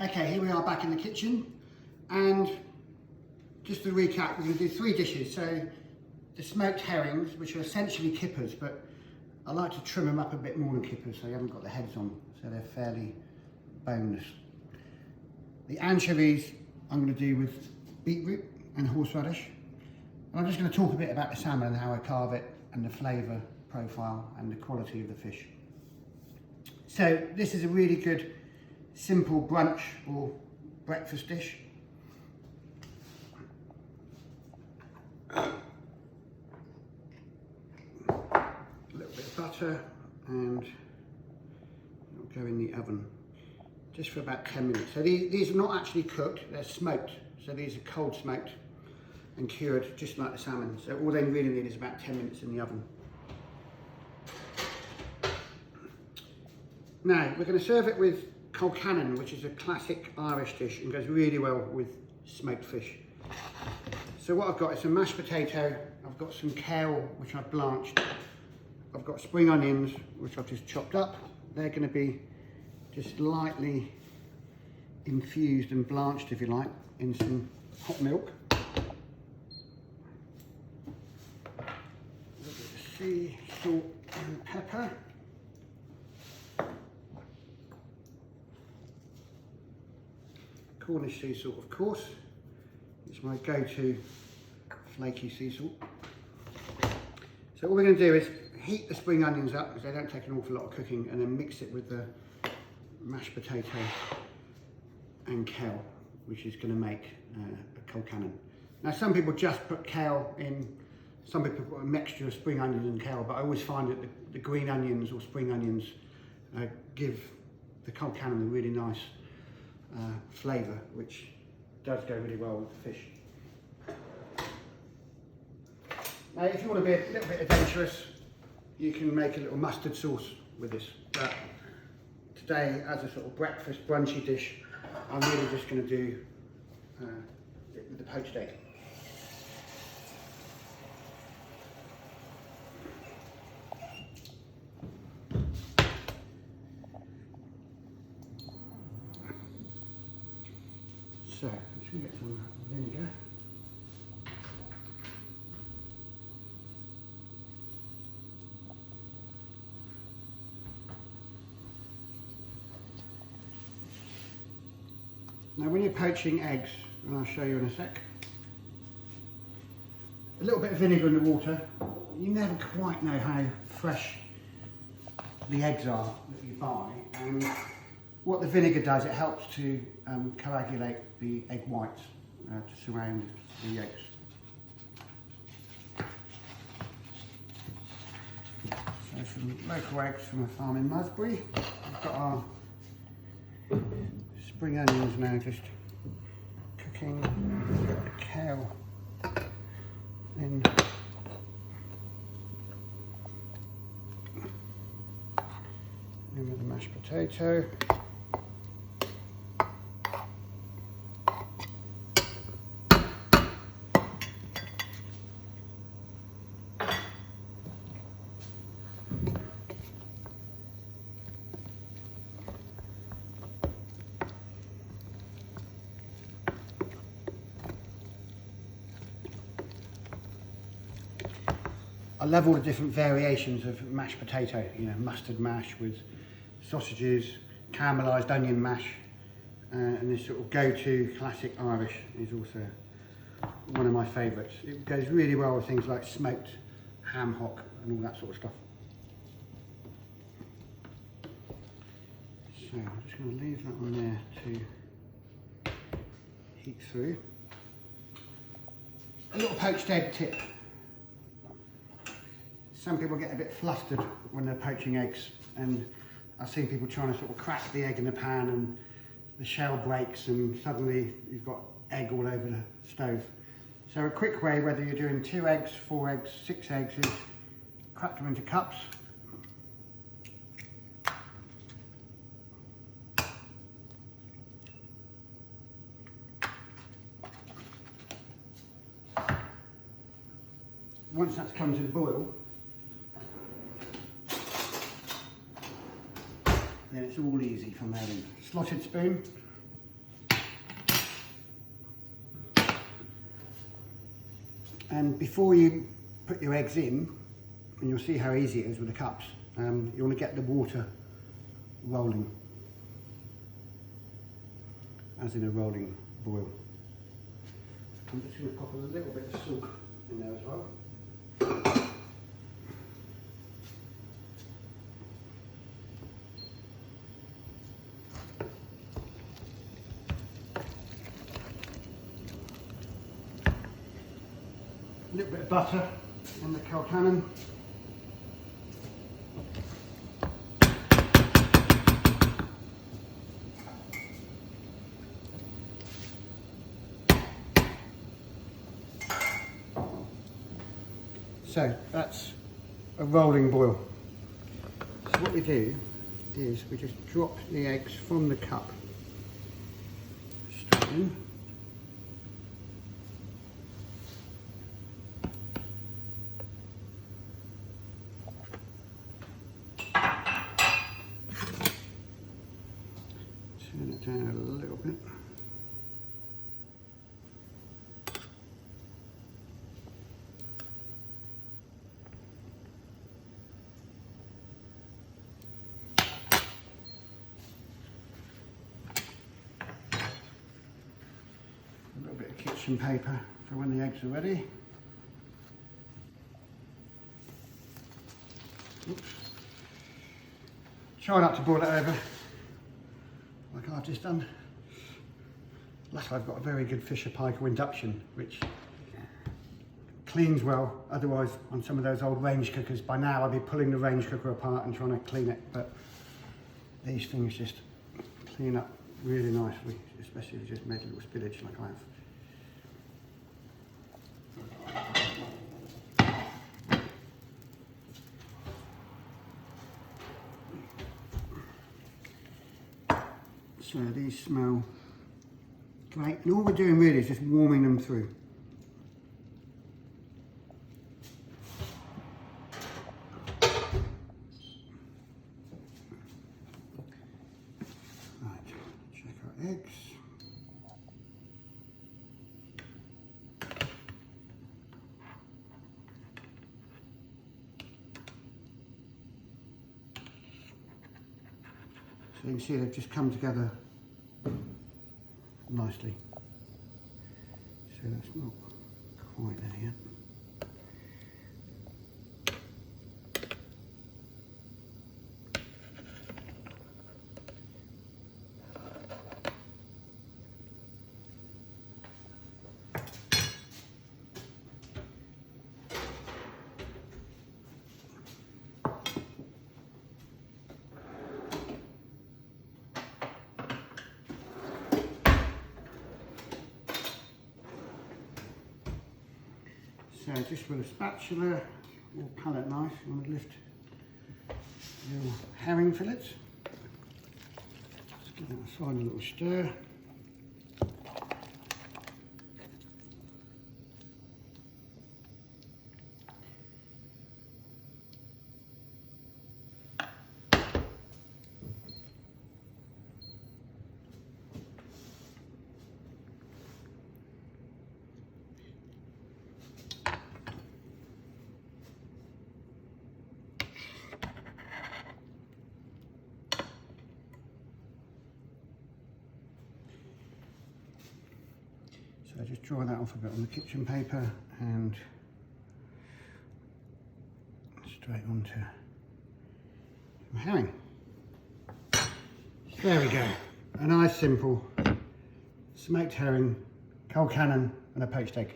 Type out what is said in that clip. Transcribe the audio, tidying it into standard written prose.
Okay, here we are back in the kitchen, and just to recap, we're going to do 3 dishes. So the smoked herrings, which are essentially kippers, but I like to trim them up a bit more than kippers so you haven't got the heads on, so they're fairly boneless. The anchovies I'm going to do with beetroot and horseradish. And I'm just going to talk a bit about the salmon and how I carve it and the flavour profile and the quality of the fish. So this is a really good simple brunch or breakfast dish. A little bit of butter, and it'll go in the oven just for about 10 minutes. So these are not actually cooked, they're smoked. So these are cold smoked and cured just like the salmon. So all they really need is about 10 minutes in the oven. Now we're going to serve it with colcannon, which is a classic Irish dish and goes really well with smoked fish. So what I've got is some mashed potato, I've got some kale which I've blanched, I've got spring onions which I've just chopped up. They're going to be just lightly infused and blanched, if you like, in some hot milk. A little bit of sea salt and pepper. Cornish sea salt, of course. It's my go-to flaky sea salt. So all we're going to do is heat the spring onions up, because they don't take an awful lot of cooking, and then mix it with the mashed potato and kale, which is going to make a colcannon. Now some people just put kale in, some people put a mixture of spring onions and kale, but I always find that the green onions or spring onions give the colcannon a really nice flavour, which does go really well with the fish. Now if you want to be a little bit adventurous, you can make a little mustard sauce with this, but today as a sort of breakfast brunchy dish, I'm really just going to do it with the poached egg. So, I'm just going to get some vinegar. Now when you're poaching eggs, and I'll show you in a sec, a little bit of vinegar in the water, you never quite know how fresh the eggs are that you buy, and what the vinegar does, it helps to coagulate the egg whites to surround the eggs. So some local eggs from a farm in Musbury. We've got our spring onions now just cooking. We've got the kale in. In with the mashed potato. I love all the different variations of mashed potato, you know, mustard mash with sausages, caramelised onion mash, and this sort of go-to classic Irish is also one of my favourites. It goes really well with things like smoked ham hock and all that sort of stuff. So I'm just going to leave that on there to heat through. A little poached egg tip. Some people get a bit flustered when they're poaching eggs, and I've seen people trying to sort of crack the egg in the pan and the shell breaks and suddenly you've got egg all over the stove. So a quick way, whether you're doing 2 eggs, 4 eggs, 6 eggs, is crack them into cups. Once that's come to the boil, then it's all easy from there in. Slotted spoon, And before you put your eggs in, and you'll see how easy it is with the cups, you want to get the water rolling, as in a rolling boil. I'm just going to pop a little bit of salt in there as well. A little bit of butter in the colcannon. So that's a rolling boil. So what we do is we just drop the eggs from the cup straight in. Turn it down a little bit. A little bit of kitchen paper for when the eggs are ready. Oops. Try not to boil it over like I've just done. Luckily I've got a very good Fisher-Paykel induction which cleans well. Otherwise on some of those old range cookers by now I'd be pulling the range cooker apart and trying to clean it, but these things just clean up really nicely, especially if you just made a little spillage like I have. So these smell great, and all we're doing really is just warming them through. Right, check our eggs. So you can see they've just come together nicely. So that's not quite there yet. So just with a spatula or palette knife, you want to lift your herring fillets. Just give it a final little stir. So just draw that off a bit on the kitchen paper and straight onto the herring. There we go. A nice simple smoked herring, colcannon and a poached egg.